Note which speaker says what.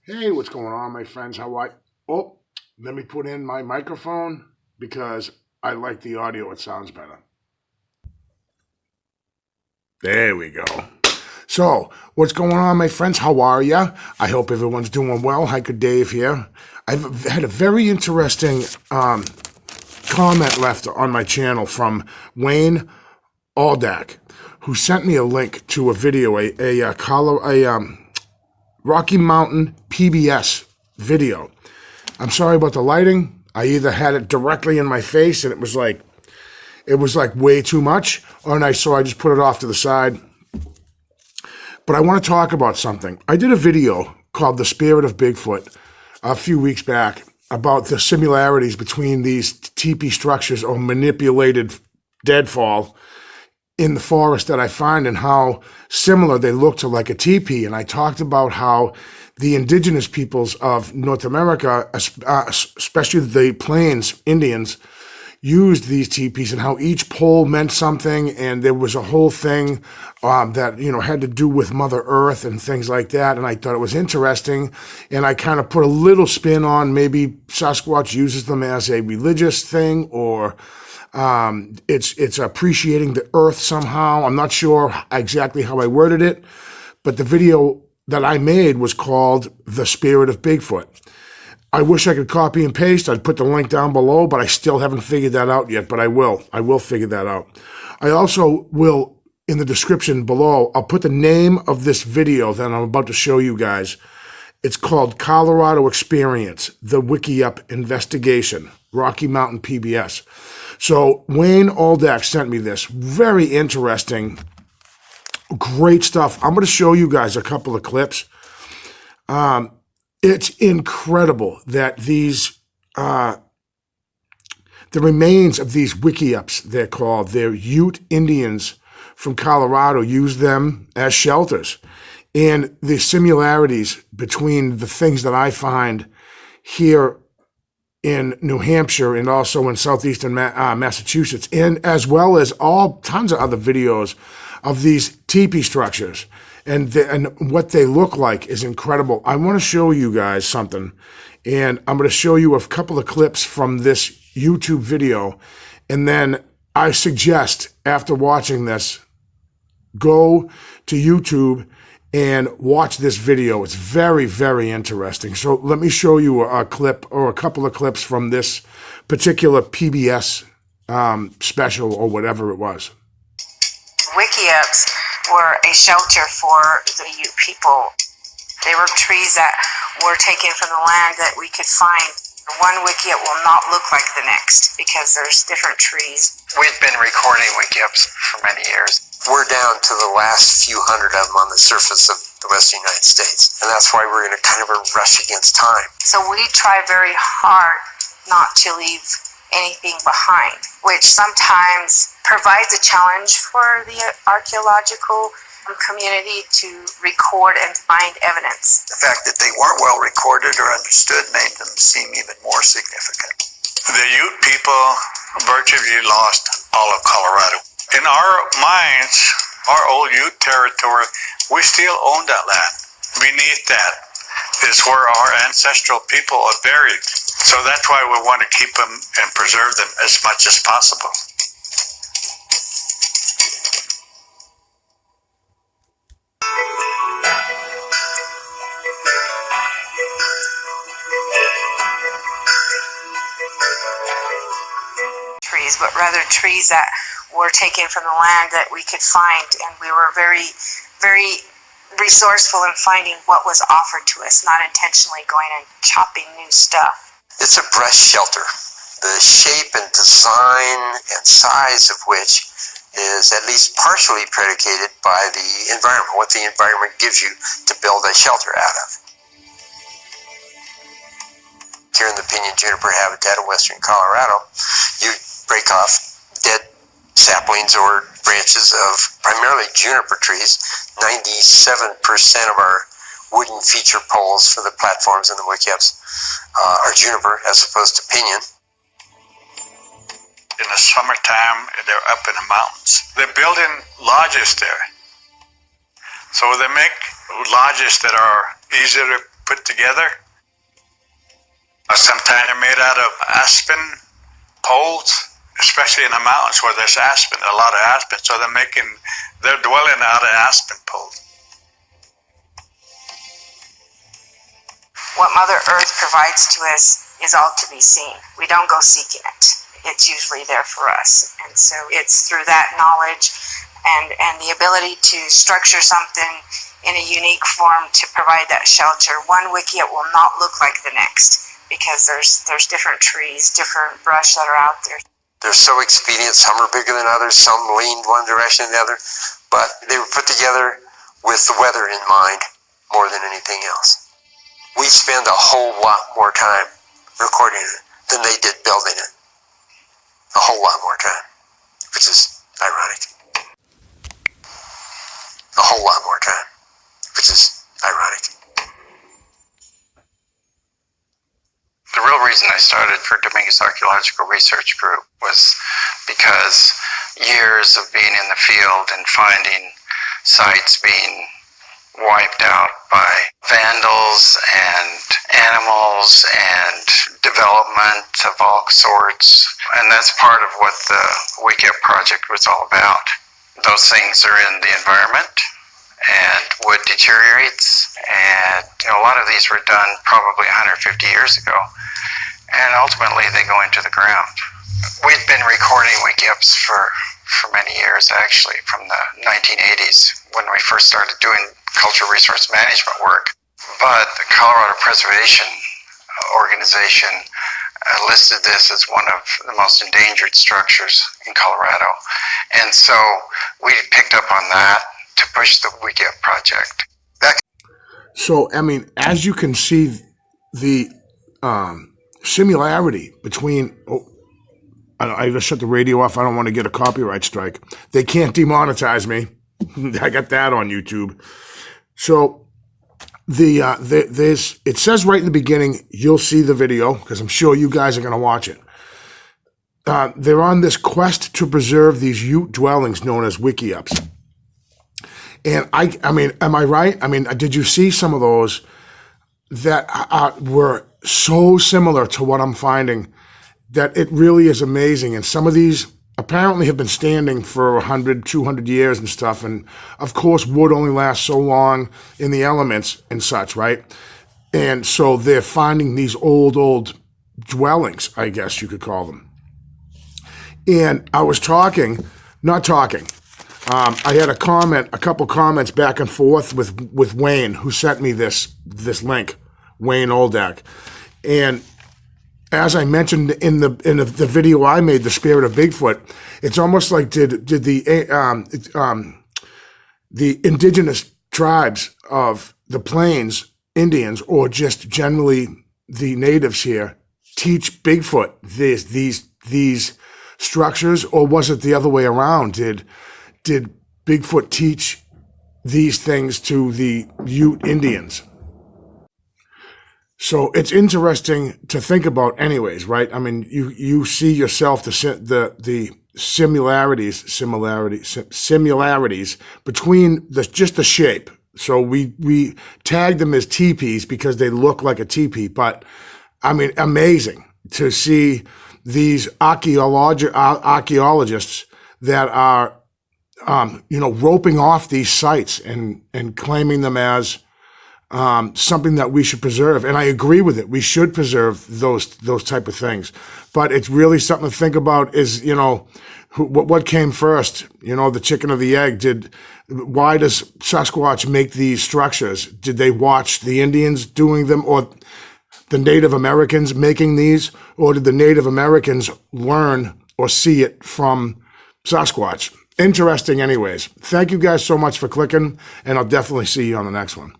Speaker 1: Hey, what's going on, my friends? Oh, let me put in my microphone because I like the audio. It sounds better. There we go. So, what's going on, my friends? How are ya? I hope everyone's doing well. Hiker Dave here. I've had a very interesting comment left on my channel from Wayne Aldak, who sent me a link to a video, a Rocky Mountain PBS video. I'm sorry about the lighting. I either had it directly in my face and it was like way too much, or I just put it off to the side. But I want to talk about something. I did a video called The Spirit of Bigfoot a few weeks back about the similarities between these teepee structures or manipulated deadfall in the forest that I find and how similar they look to like a teepee. And I talked about how the indigenous peoples of North America, especially the Plains Indians, used these teepees and how each pole meant something. And there was a whole thing that, had to do with Mother Earth and things like that. And I thought it was interesting. And I kind of put a little spin on maybe Sasquatch uses them as a religious thing, or it's appreciating the earth somehow. I'm not sure exactly how I worded it, but the video that I made was called The Spirit of Bigfoot. I wish I could copy and paste. I'd put the link down below, but I still haven't figured that out yet, but I will. I will figure that out. I also will, in the description below, I'll put the name of this video that I'm about to show you guys. It's called Colorado Experience, the Wickiup Investigation, Rocky Mountain PBS. So Wayne Aldak sent me this. Very interesting, great stuff. I'm going to show you guys a couple of clips. It's incredible that these, the remains of these Wickiups, they're Ute Indians from Colorado, use them as shelters. And the similarities between the things that I find here in New Hampshire and also in southeastern Massachusetts, and as well as tons of other videos of these teepee structures and what they look like is incredible. I want to show you guys something, and I'm going to show you a couple of clips from this YouTube video, and then I suggest after watching this, go to YouTube and watch this video. It's very, very interesting. So let me show you a clip or a couple of clips from this particular PBS special or whatever it was.
Speaker 2: Wickiups were a shelter for the Ute people. They were trees that were taken from the land that we could find. One Wickiup will not look like the next because there's different trees.
Speaker 3: We've been recording Wickiups for many years. We're down to the last few hundred of them on the surface of the western United States. And that's why we're in a kind of a rush against time.
Speaker 2: So we try very hard not to leave anything behind, which sometimes provides a challenge for the archaeological community to record and find evidence.
Speaker 3: The fact that they weren't well recorded or understood made them seem even more significant. The Ute people virtually lost all of Colorado. In our minds, our old Ute territory, we still own that land. Beneath that is where our ancestral people are buried. So that's why we want to keep them and preserve them as much as possible.
Speaker 2: Trees, but rather trees that were taken from the land that we could find, and we were very, very resourceful in finding what was offered to us, not intentionally going and chopping new stuff.
Speaker 3: It's a brush shelter, the shape and design and size of which is at least partially predicated by the environment, what the environment gives you to build a shelter out of. Here in the pinyon juniper habitat of western Colorado, you break off dead saplings or branches of primarily juniper trees. 97% of our wooden feature poles for the platforms and the Wickiups are juniper as opposed to pinyon. In the summertime, they're up in the mountains. They're building lodges there. So they make lodges that are easier to put together. Sometimes they're made out of aspen poles, especially in the mountains where there's aspen, a lot of aspen. So they're dwelling out of aspen poles.
Speaker 2: What Mother Earth provides to us is all to be seen. We don't go seeking it. It's usually there for us. And so it's through that knowledge and the ability to structure something in a unique form to provide that shelter. One Wickiup will not look like the next because there's different trees, different brush that are out there.
Speaker 4: They're so expedient. Some are bigger than others. Some leaned one direction than the other. But they were put together with the weather in mind more than anything else. We spend a whole lot more time recording it than they did building it. A whole lot more time, which is ironic. A whole lot more time, which is ironic.
Speaker 5: The real reason I started for Dominguez Archaeological Research Group was because years of being in the field and finding sites being wiped out by vandals and animals and development of all sorts. And that's part of what the Wickiup project was all about. Those things are in the environment, and wood deteriorates, and a lot of these were done probably 150 years ago, and ultimately they go into the ground. We've been recording Wickiups for many years, actually, from the 1980s when we first started doing cultural resource management work. But the Colorado Preservation Organization listed this as one of the most endangered structures in Colorado. And so we picked up on that to push the Wickiup project.
Speaker 1: So, I mean, as you can see, the similarity between... I just shut the radio off. I don't want to get a copyright strike. They can't demonetize me. I got that on YouTube. So it says right in the beginning, you'll see the video because I'm sure you guys are going to watch it. They're on this quest to preserve these Ute dwellings known as Wickiups. And I mean, am I right? I mean, did you see some of those that were so similar to what I'm finding that it really is amazing? And some of these apparently have been standing for 100, 200 years and stuff. And of course, wood only lasts so long in the elements and such, right? And so they're finding these old dwellings, I guess you could call them. And I was not talking. I had a couple comments back and forth with Wayne, who sent me this link, Wayne Oldak. And as I mentioned in the video I made, The Spirit of Bigfoot, it's almost like did the indigenous tribes of the Plains Indians, or just generally the natives here, teach Bigfoot these structures, or was it the other way around? Did Bigfoot teach these things to the Ute Indians? So it's interesting to think about anyways, right? I mean, you see yourself the similarities between just the shape. So we tag them as teepees because they look like a teepee, but I mean, amazing to see these archaeologists that are, roping off these sites and claiming them as something that we should preserve. And I agree with it. We should preserve those type of things. But it's really something to think about is, what came first, the chicken or the egg? Why does Sasquatch make these structures? Did they watch the Indians doing them, or the Native Americans making these? Or did the Native Americans learn or see it from Sasquatch? Interesting anyways. Thank you guys so much for clicking, and I'll definitely see you on the next one.